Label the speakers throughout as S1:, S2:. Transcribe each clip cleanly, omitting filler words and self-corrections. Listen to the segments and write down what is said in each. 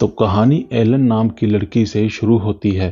S1: तो कहानी एलन नाम की लड़की से शुरू होती है,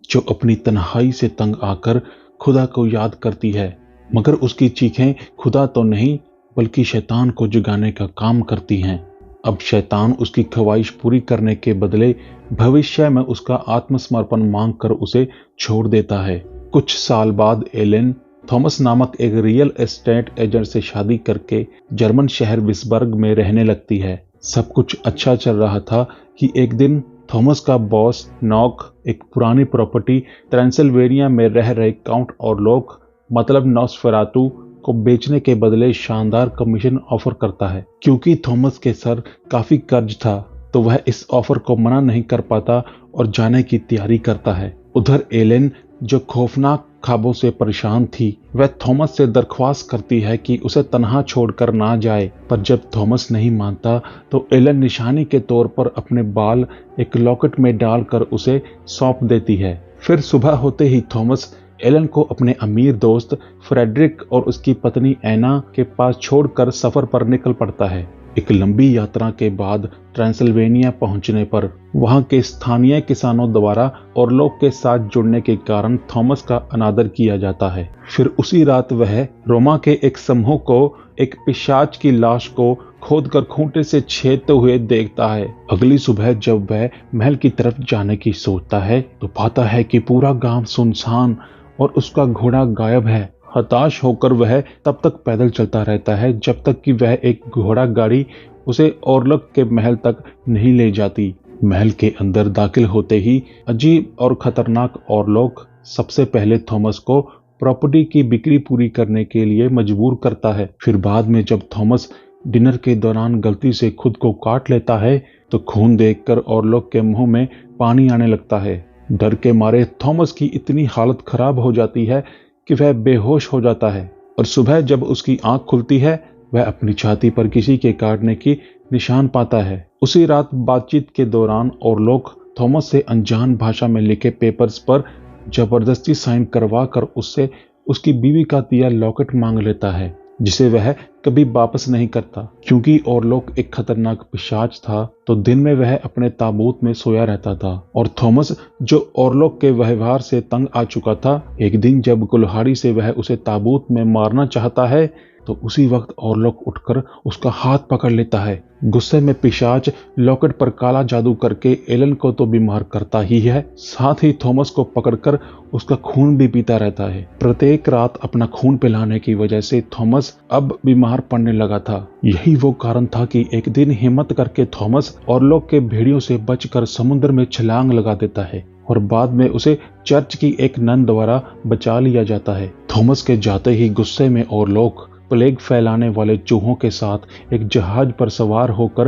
S1: जो अपनी तन्हाई से तंग आकर खुदा को याद करती है, मगर उसकी चीखें खुदा तो नहीं बल्कि शैतान को जगाने का काम करती हैं। अब शैतान उसकी ख्वाहिश पूरी करने के बदले भविष्य में उसका आत्मसमर्पण मांगकर उसे छोड़ देता है। कुछ साल बाद एलेन थॉमस नामक एक रियल एस्टेट एजेंट से शादी करके जर्मन शहर विस्बर्ग में रहने लगती है। सब कुछ अच्छा चल रहा था कि एक दिन थॉमस का बॉस नॉक एक पुरानी प्रॉपर्टी ट्रांसिल्वेनिया में रह रहे काउंट ऑरलॉक मतलब नॉस्फेरातु को बेचने के बदले शानदार कमीशन ऑफर करता है। क्योंकि थॉमस के सर काफी कर्ज था तो वह इस ऑफर को मना नहीं कर पाता और जाने की तैयारी करता है। उधर एलेन जो खौफनाक ख्वाबों से परेशान थी, वह थॉमस से दरख्वास्त करती है कि उसे तन्हा छोड़कर ना जाए, पर जब थॉमस नहीं मानता तो एलन निशानी के तौर पर अपने बाल एक लॉकेट में डालकर उसे सौंप देती है। फिर सुबह होते ही थॉमस एलन को अपने अमीर दोस्त फ्रेडरिक और उसकी पत्नी एना के पास छोड़कर सफर पर निकल पड़ता है। एक लंबी यात्रा के बाद ट्रांसिल्वेनिया पहुंचने पर वहां के स्थानीय किसानों द्वारा ऑरलॉक के साथ जुड़ने के कारण थॉमस का अनादर किया जाता है। फिर उसी रात वह रोमा के एक समूह को एक पिशाच की लाश को खोदकर खूंटे से छेदते हुए देखता है। अगली सुबह जब वह महल की तरफ जाने की सोचता है तो पाता है कि पूरा गांव सुनसान और उसका घोड़ा गायब है। हताश होकर वह तब तक पैदल चलता रहता है जब तक कि वह एक घोड़ा गाड़ी उसे ऑरलॉक के महल तक नहीं ले जाती। महल के अंदर दाखिल होते ही अजीब और खतरनाक ऑरलॉक सबसे पहले थॉमस को प्रॉपर्टी की बिक्री पूरी करने के लिए मजबूर करता है। फिर बाद में जब थॉमस डिनर के दौरान गलती से खुद को काट लेता है तो खून देखकर ऑरलॉक के मुंह में पानी आने लगता है। डर के मारे थॉमस की इतनी हालत खराब हो जाती है कि वह बेहोश हो जाता है और सुबह जब उसकी आंख खुलती है वह अपनी छाती पर किसी के काटने की निशान पाता है। उसी रात बातचीत के दौरान ऑरलॉक थॉमस से अनजान भाषा में लिखे पेपर्स पर जबरदस्ती साइन करवा कर उससे उसकी बीवी का दिया लॉकेट मांग लेता है, जिसे वह कभी वापस नहीं करता। क्योंकि ऑरलॉक एक खतरनाक पिशाच था तो दिन में वह अपने ताबूत में सोया रहता था और थॉमस जो ऑरलॉक के व्यवहार से तंग आ चुका था, एक दिन जब कुल्हाड़ी से वह उसे ताबूत में मारना चाहता है तो उसी वक्त ऑरलॉक उठकर उसका हाथ पकड़ लेता है। गुस्से में पिशाच लॉकेट पर काला जादू करके एलन को तो बीमार करता ही है, साथ ही थॉमस को पकड़कर उसका खून भी पीता रहता है। प्रत्येक रात अपना खून पिलाने की वजह से थॉमस अब बीमार पड़ने लगा था। यही वो कारण था कि एक दिन हिम्मत करके थॉमस ऑरलॉक के भेड़ियों से बचकर समुद्र में छलांग लगा देता है और बाद में उसे चर्च की एक नन द्वारा बचा लिया जाता है। थॉमस के जाते ही गुस्से में ऑरलॉक प्लेग फैलाने वाले चूहों के साथ एक जहाज पर सवार होकर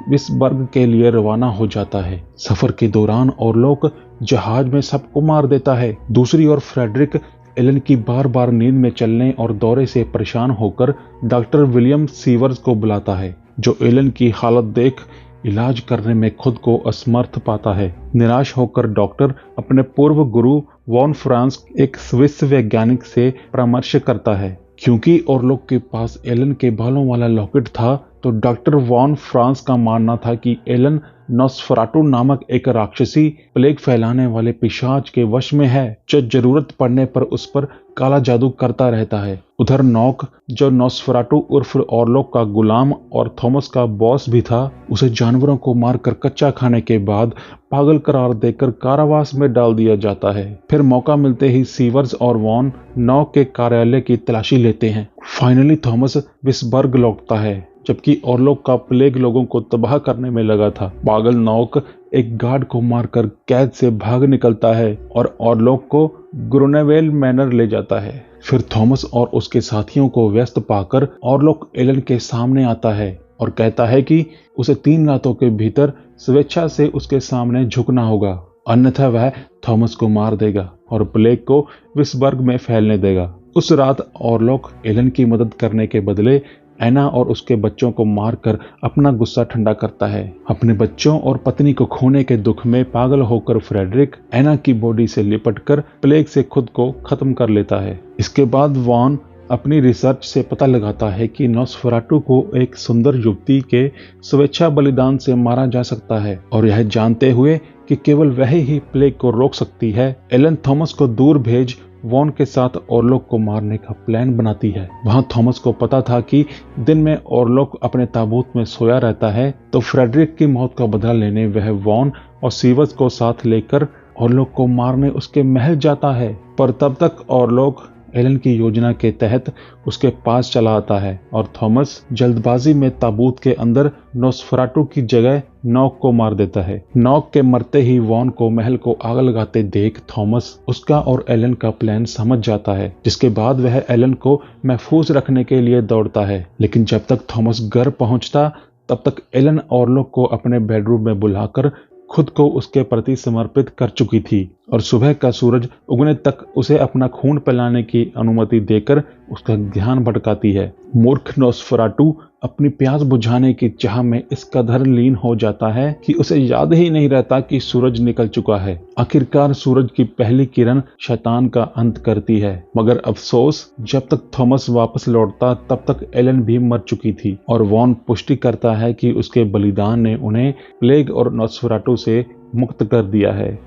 S1: विस्बर्ग के लिए रवाना हो जाता है। सफर के दौरान ऑरलॉक जहाज में सबको मार देता है। दूसरी ओर फ्रेडरिक एलन की बार बार नींद में चलने और दौरे से परेशान होकर डॉक्टर विलियम सीवर्स को बुलाता है, जो एलन की हालत देख इलाज करने में खुद को असमर्थ पाता है। निराश होकर डॉक्टर अपने पूर्व गुरु वॉन फ्रांस एक स्विस वैज्ञानिक से परामर्श करता है। क्योंकि ऑरलॉक के पास एलन के बालों वाला लॉकेट था तो डॉक्टर वॉन फ्रांस का मानना था कि एलन नॉस्फेरातु नामक एक राक्षसी प्लेग फैलाने वाले पिशाच के वश में है, जो जरूरत पड़ने पर उस पर काला जादू करता रहता है। उधर नॉक जो नॉस्फेरातु उर्फ ऑरलॉक का गुलाम और थॉमस का बॉस भी था, उसे जानवरों को मारकर कच्चा खाने के बाद पागल करार देकर कारावास में डाल दिया जाता है। फिर मौका मिलते ही सीवर्स और वॉन नॉक के कार्यालय की तलाशी लेते हैं। फाइनली थॉमस विस्बर्ग लौटता है जबकि ऑरलॉक का प्लेग लोगों को तबाह करने में लगा था। पागल नॉक एक गार्ड को मारकर कैद से भाग निकलता है और ऑरलॉक को ग्रोनेवेल मैनर ले जाता है। फिर थॉमस और उसके साथियों को व्यस्त पाकर ऑरलॉक एलन के सामने आता है और कहता है कि उसे 3 रातों के भीतर स्वेच्छा से उसके सामने झुकना होगा, अन्यथा वह थॉमस को मार देगा और प्लेग को विस्बर्ग में फैलने देगा। उस रात ऑरलॉक एलन की मदद करने के बदले एना और उसके बच्चों को मारकर अपना गुस्सा ठंडा करता है। अपने बच्चों और पत्नी को खोने के दुख में पागल होकर फ्रेडरिक एना की बॉडी से लिपटकर प्लेग से खुद को खत्म कर लेता है। इसके बाद वॉन अपनी रिसर्च से पता लगाता है कि नोस्फेराटू को एक सुंदर युवती के स्वेच्छा बलिदान से मारा जा सकता है, और यह जानते हुए कि केवल वह ही प्लेग को रोक सकती है, एलन थॉमस को दूर भेज वॉन के साथ ऑरलॉक को मारने का प्लान बनाती है। वहां थॉमस को पता था कि दिन में ऑरलॉक अपने ताबूत में सोया रहता है, तो फ्रेडरिक की मौत का बदला लेने वह वॉन और सीवर्स को साथ लेकर ऑरलॉक को मारने उसके महल जाता है। पर तब तक ऑरलॉक एलन की योजना के तहत उसके पास चला आता है और थॉमस जल्दबाजी में ताबूत के अंदर नोस्फेराटू की जगह नॉक को मार देता है। नॉक के मरते ही वॉन को महल को आग लगाते देख थॉमस उसका और एलन का प्लान समझ जाता है, जिसके बाद वह एलन को महफूज रखने के लिए दौड़ता है। लेकिन जब तक थॉमस घर पहुंचता तब तक एलन ऑरलॉक को अपने बेडरूम में बुलाकर खुद को उसके प्रति समर्पित कर चुकी थी और सुबह का सूरज उगने तक उसे अपना खून पिलाने की अनुमति देकर उसका ध्यान भटकाती है। मूर्ख नोस्फेराटू अपनी प्यास बुझाने की चाह में इस कदर लीन हो जाता है कि उसे याद ही नहीं रहता कि सूरज निकल चुका है। आखिरकार सूरज की पहली किरण शैतान का अंत करती है, मगर अफसोस जब तक थॉमस वापस लौटता तब तक एलन भी मर चुकी थी और वॉन पुष्टि करता है कि उसके बलिदान ने उन्हें प्लेग और नोस्फेराटू से मुक्त कर दिया है।